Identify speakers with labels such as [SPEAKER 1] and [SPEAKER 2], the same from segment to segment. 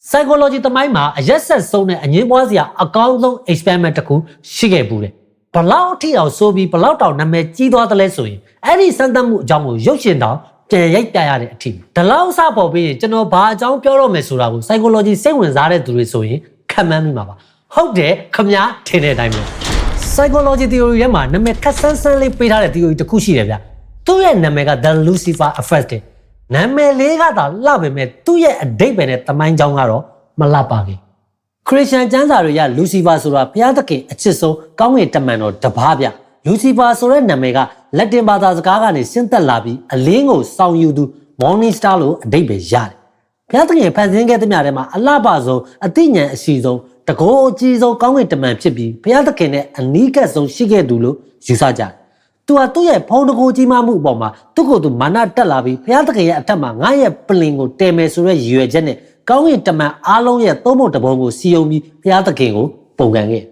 [SPEAKER 1] psychology တမိုင်းမှာအရက်ဆက်ဆုံးတဲ့အငင်းပွားစရာအကောင်းဆုံး experiment တစ်ခုရှိခဲ့ဘူးတယ်ဘလောက်ထိအောင်ဆိုပြီးဘလောက်တောင်နာမည်ကြီးသွားသလဲဆိုရင်အဲ့ဒီစမ်းသပ်မှုအကြောင်းကိုရုပ်ရှင်တောင်ပြန်ရိုက်ပြရတဲ့အထိဒီလောက်စပေါ်ပြီးကျွန်တော်ဘာအကြောင်းပြောတော့မယ်ဆိုတာကို psychology စိတ်ဝင်စားတဲ့သူတွေဆိုရင်ခံမှန်းမိမှာပါဟုတ်တယ်ခမညာထင်တဲ့အတိုင်းပဲ psychology theory ရဲ့မှာနာမည်ခက်ဆန်းဆန်းလေးပေးထားတဲ့ theory တစ်ခုရှိတယ်ဗျသူ့ရဲ့နာမည်က the Lucifer effect တဲ့နာမည်လေးကသာလှပေမဲ့သူ့ရဲ့အဓိပ္ပာယ်နဲ့တမိုင်းကြောင်းကတော့မလှပါဘူးခရစ်ယာန်ကျမ်းစာတွေရလူစီဖာဆိုတာဘုရားသခင်အချစ်ဆုံးကောင်းကင်တမန်တော်တပါးဗျလူစီဖာဆိုတဲ့နာမည်ကလက်တင်ဘာသာစကားကနေဆင်းသက်လာပြီးအလင်းကိုစောင့်ယူသူ morning star လို့အဓိပ္ပာယ်ရတယ်ဘုရားသခင်ဖန်ဆင်းခဲ့တဲ့မြတ်ထဲမှာအလှပဆုံးအသိဉာဏ်အရှိဆုံးတကောအကြီးဆုံးကောင်းကင်တမန်ဖြစ်ပြီးဘုရားသခင်နဲ့အနီးကပ်ဆုံးရှိခဲ့သူလို့ယူဆကြတယ်သူကသူ့ရဲ့ဖုံးတကိုကြီးမားမှုအပေါ်မှာသူ့ကိုယ်သူမာနတက်လာပြီးဘုရားသခင်ရဲ့အထက်မှာငါရဲ့ပလင်ကိုတည်မယ်ဆိုတဲ့ရည်ရွယ်ချက်နဲ့ကောင်းကင်တမန်အားလုံးရဲ့သုံးဖို့တပုံကိုစီယုံပြီးဘုရားသခင်ကိုပုံကန်ခဲ့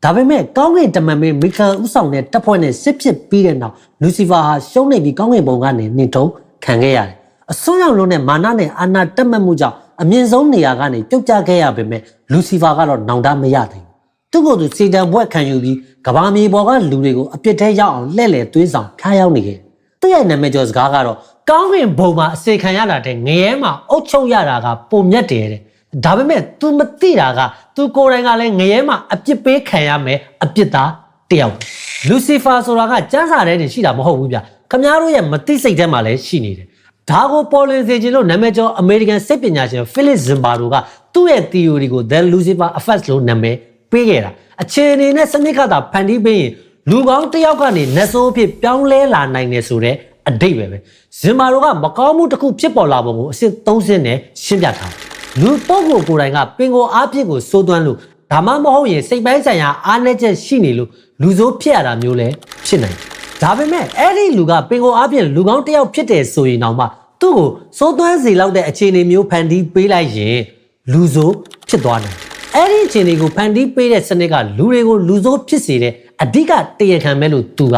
[SPEAKER 1] ဒါပေမဲ့ကောင်းကင်တမန်မင်းမီခယ်ဥဆောင်တဲ့တပ်ဖွဲ့နဲ့စစ်ဖြစ်ပြီးတဲ့နောက်လူစီဖာဟာရှုံးနေပြီးကောင်းကင်ဘုံကနေနှင်ထုတ်ခံခဲ့ရတယ်အစွန်းရောက်လုံးနဲ့မာနနဲ့အာဏာတက်မှတ်မှုကြောင့်အမြင့်ဆုံးနေရာကနေပြုတ်ကျခဲ့ရပေမဲ့လူစီဖာကတော့နောင်တမရသေးဘူးသူ့ကိုယ်သူစေတံဘွက်ခံယူပြီးကဘာမြေပေါ်ကလူတွေကိုအပြစ်ထဲရောက်အောင်လှည့်လည်သွေးဆောင်ဖျားရောက်နေခဲ့သူ့ရဲ့နာမည်ကျော်စကားကတော့ကောင်းကင်ဘုံမှာအစေခံရတာတဲ့ငရဲမှာအုတ်ချုပ်ရတာကပုံမြတ်တယ်တဲ့ဒါပေမဲ့ तू မသိတာက तू ကိုယ်တိုင်ကလည်းငရဲမှာအပြစ်ပေးခံရမယ်အပြစ်သားတယောက်လူစီဖာဆိုတာကကျမ်းစာထဲနေရှိတာမဟုတ်ဘူးဗျခင်ဗျားတို့ရဲ့မသိစိတ်ထဲမှာလည်းရှိနေတယ်ဒါကိုပေါ်လွင်စေခြင်းလို့နာမည်ကျော်အမေရိကန်စိတ်ပညာရှင်ဖိလစ်ဇင်ဘာဒိုကသူ့ရဲ့ theory ကို The Lucifer Effect လို့နာမည်ပေးခဲ့တာအခြေအနေနဲ့စနစ်ကသာဖန်တီးပေးရင်လူကောင်းတယောက်ကနေနတ်ဆိုးဖြစ်ပြောင်းလဲလာနိုင်တယ်ဆိုတဲ့အဓိပ္ပာယ်ပဲဇင်မာတို့ကမကောင်းမှုတစ်ခုဖြစ်ပေါ်လာပုံကိုအစစ်30နဲ့ရှင်းပြထားလူပုဂ္ဂိုလ်ကိုယ်တိုင်ကပင်ကိုအားပြည့်ကိုစိုးသွမ်းလို့ဒါမှမဟုတ်ရင်စိတ်ပိုင်းဆိုင်ရာအားနည်းချက်ရှိနေလို့လူဆိုးဖြစ်ရတာမျိုးလည်းဖြစ်နိုင်ဒါပေမဲ့အဲ့ဒီလူကပင်ကိုအားပြည့်လူကောင်းတယောက်ဖြစ်တယ်ဆိုရင်တော့မှသူ့ကိုစိုးသွမ်းစေလောက်တဲ့အခြေအနေမျိုးဖန်တီးပေးလိုက်ရင်လူဆိုးဖြစ်သွားတယ်အဲ့ဒီအခြေအနေကိုဖန်တီးပေးတဲ့စနစ်ကလူတွေကိုလူဆိုးဖြစ်စေတဲ့အဓိကတရားခံပဲလို့သူက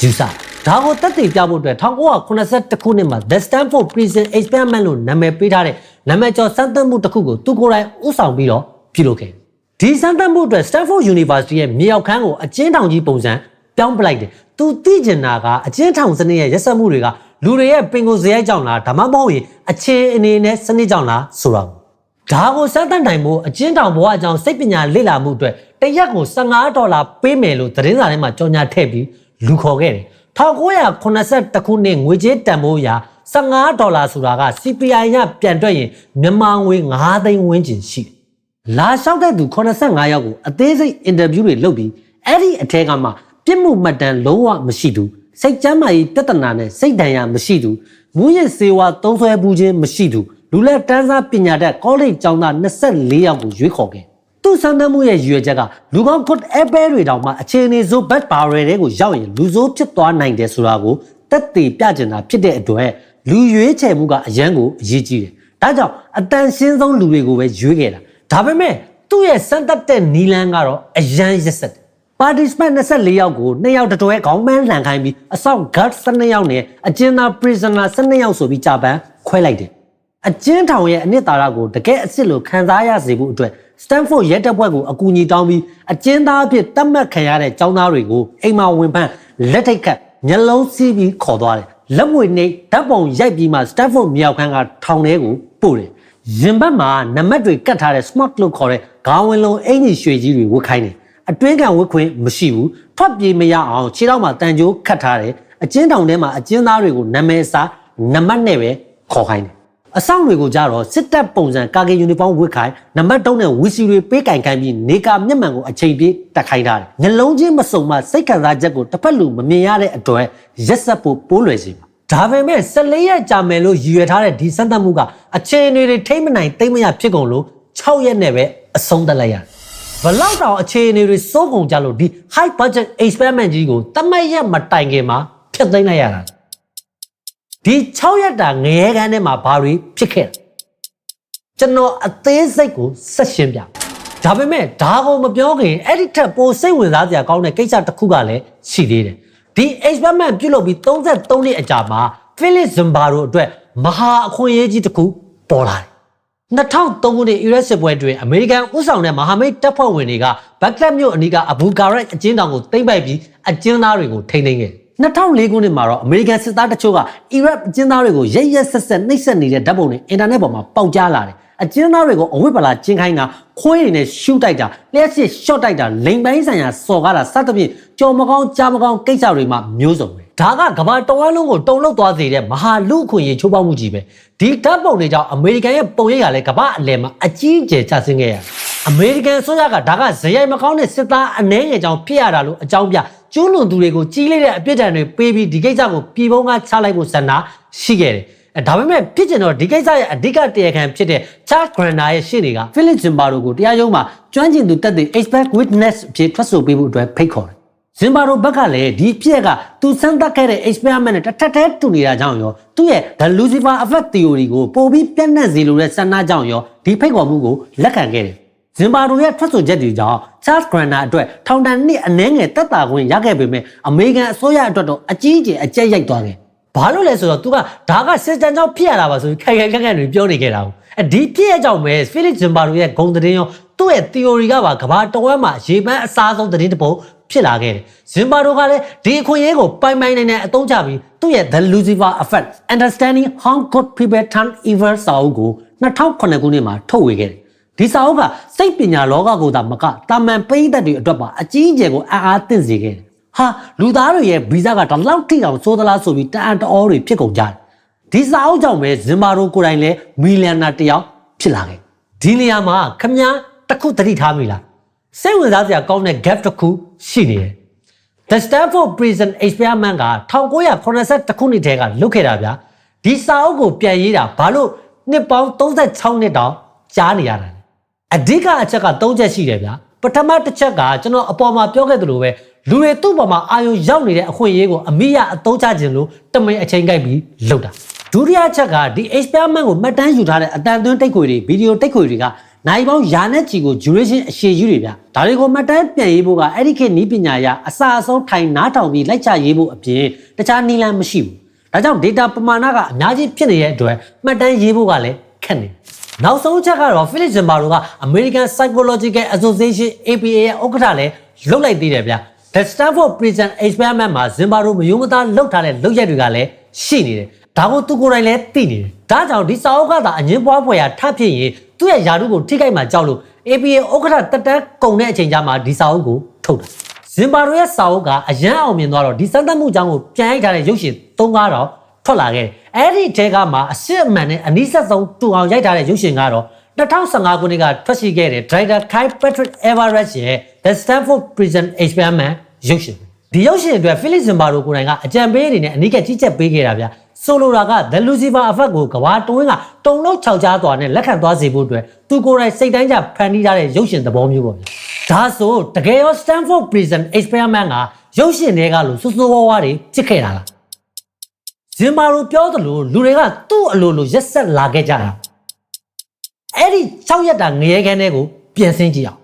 [SPEAKER 1] ယူဆဒါကိုတက်တည်ပြဖို့အတွက်1982ခုနှစ်မှာ The Stanford Prison Experiment လို့နာမည်ပေးထားတဲ့နာမည်ကျော်စမ်းသပ်မှုတစ်ခုကိုသူကိုယ်တိုင်ဥဆောင်ပြီးတော့ပြုလုပ်ခဲ့ဒီစမ်းသပ်မှုအတွက် Stanford University ရဲ့မြေအောက်ခန်းကိုအကျဉ်းထောင်ကြီးပုံစံပြောင်းပလိုက်တယ်သူသိကျင်တာကအကျဉ်းထောင်စနစ်ရဲ့ရက်စက်မှုတွေကလူတွေရဲ့ပင်ကိုယ်စရိုက်ကြောင့်လားဒါမှမဟုတ်ရင်အခြေအနေနဲ့စနစ်ကြောင့်လားဆိုတာဒါကိုစမ်းသပ်နိုင်ဖို့အကျဉ်းထောင်ဘဝအကြောင်းစိတ်ပညာလေ့လာမှုအတွက်တရက်ကို$15ပေးမယ်လို့သတင်းစာထဲမှာကြော်ညာထည့်ပြီးလူခေါ်ခဲ့တယ်1982ခုနှစ်ငွေကြေးတန်ဖိုးအရ$15ဆိုတာက CPI ညပြန်တွက်ရင်မြန်မာငွေ9သိန်းဝန်းကျင်ရှိတယ်။လာလျှောက်တဲ့သူ85ယောက်ကိုအသေးစိတ်အင်တာဗျူးတွေလုပ်ပြီးအဲ့ဒီအထက်ကမှပြစ်မှုမှတ်တမ်းလုံးဝမရှိသူစိတ်ကျန်းမာရေးပြဿနာနဲ့စိတ်ဒဏ်ရာမရှိသူမူရစ်ဆေးဝါးသုံးစွဲမှုချင်းမရှိသူလူလက်တန်းစားပညာတတ်ကောလိပ်ကျောင်းသား24ယောက်ကိုရွေးခေါ်ခဲ့သူစမ်းသပ်မှုရဲ့ရည်ရွယ်ချက်ကလူကောင်းကွတ်အပဲတွေတောင်မှအခြေအနေဆိုဘတ်ဘာရယ်တွေကိုရောက်ရင်လူဆိုးဖြစ်သွားနိုင်တယ်ဆိုတာကိုတက်တည်ပြကျင်တာဖြစ်တဲ့အတွက်လူရွေးချယ်မှုကအရန်ကိုအရေးကြီးတယ်။ဒါကြောင့်အတန်ရှင်းဆုံးလူတွေကိုပဲရွေးခဲ့တာ။ဒါပေမဲ့သူ့ရဲ့စမ်းသပ်တဲ့နီလန်းကတော့အရန်ရက်ဆက်တယ်။ participant 24ယောက်ကို2ယောက်တတွဲခေါင်းပန်းလှန်ခိုင်းပြီးအဆောက် guard 12ယောက်နဲ့အကျဉ်းသား prisoner 12ယောက်ဆိုပြီးကြာပန်းခွဲလိုက်တယ်။အကျဉ်းထောင်ရဲ့အနှစ်သာရကိုတကယ်အစ်စ်လို့ခံစားရစေဖို့အတွက်Stanford ရဲတပ်ဖွဲ့ကိုအကူအညီတောင်းပြီးအကျဉ်းသားအဖြစ်တတ်မှတ်ခံရတဲ့ကျောင်းသားတွေကိုအိမ်မှာဝင်ဖမ်းလက်ထိတ်ခတ်ညလုံးစီးပြီးခေါ်သွားတယ်လက်ဝဲနေဓာတ်ပုံရိုက်ပြီးမှ Stanford မြောက်ခန်းကထောင်ထဲကိုပို့တယ်ရင်ဘတ်မှာနံပါတ်တွေကတ်ထားတဲ့ smart လို့ခေါ်တဲ့ခေါင်းဝင်လုံးအင်ကြီးရွှေကြီးတွေဝတ်ခိုင်းတယ်အတွင်းခံဝတ်ခွင့်မရှိဘူးထွက်ပြေးမရအောင်ခြေထောက်မှာတန်ကြိုးခတ်ထားတယ်အကျဉ်းထောင်ထဲမှာအကျဉ်းသားတွေကိုနာမည်စာနံပါတ်နဲ့ပဲခေါ်ခိုင်းတယ်အဆောင်တွေကိုကြတော့စစ်တပ်ပုံစံကာကင်ယူနီဖောင်းဝတ်ခိုင်းနံပါတ်3နဲ့ဝီစီတွေပေးကင်ခိုင်းပြီးနေကာမျက်မှန်ကိုအချိန်ပြည့်တက်ခိုင်းထားတယ်။နှလုံးချင်းမစုံမှစိတ်ခံစားချက်ကိုတစ်ဖက်လူမမြင်ရတဲ့အတွက်ရက်ဆက်ဖို့ပိုးလွယ်စေပါ။ဒါပေမဲ့14ရက်ကြာမယ်လို့ရည်ရွယ်ထားတဲ့ဒီစမ်းသပ်မှုကအခြေအနေတွေထိမ့်မနိုင်သိမ့်မရဖြစ်ကုန်လို့6ရက်နဲ့ပဲအဆုံးသတ်လိုက်ရတယ်။ဘလောက်တောင်အခြေအနေတွေစိုးကုန်ကြလို့ဒီ high budget experiment ကြီးကိုတမက်ရက်မတိုင်ခင်မှာဖျက်သိမ်းလိုက်ရတာ။ဒီ6ရက်တာငရဲကန်းထဲမှာဘာတွေဖြစ်ခဲ့လဲကျွန်တော်အသေးစိတ်ကိုဆက်ရှင်းပြဒါပေမဲ့ဒါကိုမပြောခင်အဲ့ဒီထက်ပိုစိတ်ဝင်စားစရာကောင်းတဲ့ကိစ္စတစ်ခုကလည်းရှိသေးတယ်ဒီ experiment ပြုလုပ်ပြီး33နှစ်အကြာမှာဖိလစ်ဇင်ဘာတို့အတွက်မဟာအခွင့်အရေးကြီးတစ်ခုပေါ်လာတယ် 2003ခုနှစ်အီရတ်စစ်ပွဲတွင်အမေရိကန်ဥဆောင်တဲ့မဟာမိတ်တပ်ဖွဲ့ဝင်တွေကဘက်ဂဒက်မြို့အနီးကအဘူဂါရက်အကျဉ်းထောင်ကိုသိမ်းပိုက်ပြီးအကျဉ်းသားတွေကိုထိန်းသိမ်းခဲ့2004ခုနှစ်မှာတော့အမေရိကန်စစ်သားတချို့ကအီရတ်အကျဉ်းသားတွေကိုရက်ရက်ဆက်ဆက်နှိပ်စက်နေတဲ့ဓာတ်ပုံတွေအင်တာနက်ပေါ်မှာပေါက်ကြားလာတယ်အကျဉ်းသားတွေကိုအဝိပလာကျင်းခိုင်းတာခွေးတွေနဲ့ရှူတိုက်တာလျှက်စစ်ရှော့တိုက်တာလိမ်ပိုင်းဆိုင်ရာစော်ကားတာစသဖြင့်ကြော်မကောင်းကြားမကောင်းကိစ္စတွေမှာမျိုးစုံပဲဒါကကမ္ဘာတဝန်းလုံးကိုတုံ့လောက်သွားစေတဲ့မဟာလူအခွင့်အရေးချိုးဖောက်မှုကြီးပဲဒီဓာတ်ပုံတွေကြောင့်အမေရိကန်ရဲ့ပုံရိပ်ကလည်းကမ္ဘာအလယ်မှာအကြီးအကျယ်ကျဆင်းခဲ့ရအမေရိကန်ဆိုရကဒါကဇယိုင်မကောင်းတဲ့စစ်သားအနှဲငယ်ကြောင့်ဖြစ်ရတာလို့အကြောင်းပြကျူးလွန်သူတွေကိုကြီးလေးတဲ့အပြစ်ဒဏ်တွေပေးပြီးဒီကိစ္စကိုပြည်ပုံကချလိုက်ဖို့ဆန္ဒရှိခဲ့တယ်ဒါပေမဲ့ဖြစ်ကျင်တော့ဒီကိစ္စရဲ့အဓိကတရားခံဖြစ်တဲ့ Charles Granda ရဲ့ရှေ့တွေက Philip Zimbardo ကိုတရားရုံးမှာကျွမ်းကျင်သူတက်တဲ့ expert witness အဖြစ်ထွက်ဆိုပေးဖို့အတွက်ဖိတ်ခေါ်တယ်။ Zimbardo ဘက်ကလည်းဒီဖြစ်ကသူစမ်းသပ်ခဲ့တဲ့ experiment နဲ့တစ်ထပ်တည်းတူနေတာကြောင့်ရောသူ့ရဲ့ The Lucifer Effect Theory ကိုပိုပြီးပြန့်နှံ့စေလိုတဲ့ဆန္ဒကြောင့်ရောဒီဖိတ်ခေါ်မှုကိုလက်ခံခဲ့တယ်။ Zimbardo ရဲ့ထွက်ဆိုချက်တွေကြောင့် Charles Granda အတွက်ထောင်ဒဏ်နှစ်အနည်းငယ်သက်သာခွင့်ရခဲ့ပေမဲ့အမေရိကန်အစိုးရအတွက်တော့အကြီးအကျယ်အကျက်ရိုက်သွားတယ်ဘာလို့လဲဆိုတော့ तू ကဒါကစစ်တမ်းကြောင့်ဖြစ်ရတာပါဆိုပြီးခိုင်ခိုင်ခန့်ခန့်တွေပြောနေခဲ့တာ။ဒီဖြစ်ရကြောင့်ပဲ Philip Zimbardo ရဲ့ဂုဏ်သတင်းရောသူ့ရဲ့ theory ကပါကဘာတဝက်မှာရေပန်းအစားဆုံးသတင်းတစ်ပုဒ်ဖြစ်လာခဲ့တယ်။ Zimbardo ကလည်းဒီအခွင့်အရေးကိုပိုင်နိုင်အသုံးချပြီးသူ့ရဲ့ The Lucifer Effect Understanding How Good People Turn Evil စာအုပ်ကို2009ခုနှစ်မှာထုတ်ဝေခဲ့တယ်။ဒီစာအုပ်ကစိတ်ပညာလောကကိုသာမကတာမန်ပရိသတ်တွေအတွက်ပါအကြီးအကျယ်ကိုအားသင့်စေခဲ့တယ်ဟာလူသားတွေရဲ့ဗီဇကတလောက်ထိအောင်စိုးသလားဆိုပြီးတအံ့တော်တွေဖြစ်ကုန်ကြတယ်ဒီစာအုပ်ကြောင့်ပဲဇင်ဘာဒိုကိုယ်တိုင်လည်းမီလီယံနာတယောက်ဖြစ်လာခဲ့ဒီနေရာမှာခမည်းတစ်ခုသတိထားမိလားစိတ်ဝင်စားစရာကောင်းတဲ့ gap တစ်ခုရှိနေတယ် The Stanford Prison Experiment က1982ခုနှစ်တည်းကလုပ်ခဲ့တာဗျာဒီစာအုပ်ကိုပြန်ရေးတာဘာလို့နှစ်ပေါင်း36နှစ်တောင်ကြားနေရတာအဓိကအချက်က3ချက်ရှိတယ်ဗျာပထမတစ်ချက်ကကျွန်တော်အပေါ်မှာပြောခဲ့သလိုပဲလူတွေသူ့ပေါ်မှာအာရုံရောက်နေတဲ့အခွင့်အရေးကိုအမိရအသုံးချခြင်းလို့တမင်အချိန်ကိုက်ပြီးလုပ်တာဒုတိယချက်ကဒီ experiment ကိုမှတ်တမ်းယူထားတဲ့အတန်သွင်းတိတ်ခွေတွေဗီဒီယိုတိတ်ခွေတွေကနိုင်ပေါင်းရာနဲ့ချီကို duration အရှည်ကြီးတွေဗျဒါတွေကိုမှတ်တမ်းပြန်ရေးဖို့ကအဲ့ဒီခေတ်နည်းပညာရအစအဆုံးထိုင်နားထောင်ပြီးလိုက်ချရေးဖို့အပြင်တခြားနည်းလမ်းမရှိဘူးဒါကြောင့် data ပမာဏကအများကြီးဖြစ်နေတဲ့အတွက်မှတ်တမ်းရေးဖို့ကလည်းခက်နေနောက်ဆုံးချက်ကတော့ Philip Zimbardo က American Psychological Association APA ရဲ့ဥက္ကဋ္ဌလည်းလုပ်လိုက်သေးတယ်ဗျThe Stanford Prison Experiment မှာ Zimbardo မယုံမသားလုပ်ထားတဲ့လုပ်ရက်တွေကလည်းရှိနေတယ်ဒါကိုသူကိုယ်တိုင်လည်းသိနေတယ်ဒါကြောင့်ဒီစာအုပ်ကသာအငင်းပွားဖွယ်ရာထပ်ဖြစ်ရင်သူ့ရဲ့ယာတုကိုထိခိုက်မှကြောက်လို့ APA ဥက္ကဋ္ဌတက်တန်းကုန်တဲ့အချိန်ကျမှဒီစာအုပ်ကိုထုတ်တာZimbardo ရဲ့စာအုပ်ကအရန်အောင်မြင်သွားတော့ဒီစမ်းသပ်မှုအကြောင်းကိုပြန်ရိုက်ထားတဲ့ရုပ်ရှင်3-5တော့ထွက်လာခဲ့တယ်အဲ့ဒီထဲကမှအစစ်အမှန်နဲ့အနည်းဆက်ဆုံးတူအောင်ရိုက်ထားတဲ့ရုပ်ရှင်ကတော့2015ခုနှစ်ကထွက်ရှိခဲ့တဲ့ Director Kyle Patrick Everett ရဲ့ The Stanford Prison Experiment ရုပ်ရှင်ဒီရုပ်ရှင်အတွက် Philip Zimbardo ကိုယ်တိုင်ကအကြံပေးအနေနဲ့အနည်းကကြီးချက်ပေးခဲ့တာဗျဆိုလိုတာက The Lucifer Effect ကိုကဘာတွင်းကတုံလုံးခြောက်ကြားသွားနဲ့လက်ခံသွားစေဖို့အတွက်သူကိုယ်တိုင်စိတ်တိုင်းကြဖန်တီးထားတဲ့ရုပ်ရှင်သဘောမျိုးပေါ့ဒါဆိုတကယ်ရော Stanford Prison Experiment ကရုပ်ရှင်တွေကလို့စိုးစိုးဝါးဝါတွေဖြစ်ခဲ့တာလားZimbardo ပြောသလိုလူတွေကသူ့အလိုလိုရက်ဆက်လာခဲ့ကြတာအဲ့ဒီ6ရက်တာငရဲခန်းထဲကိုပြန်ဆင်းကြည့်အောင်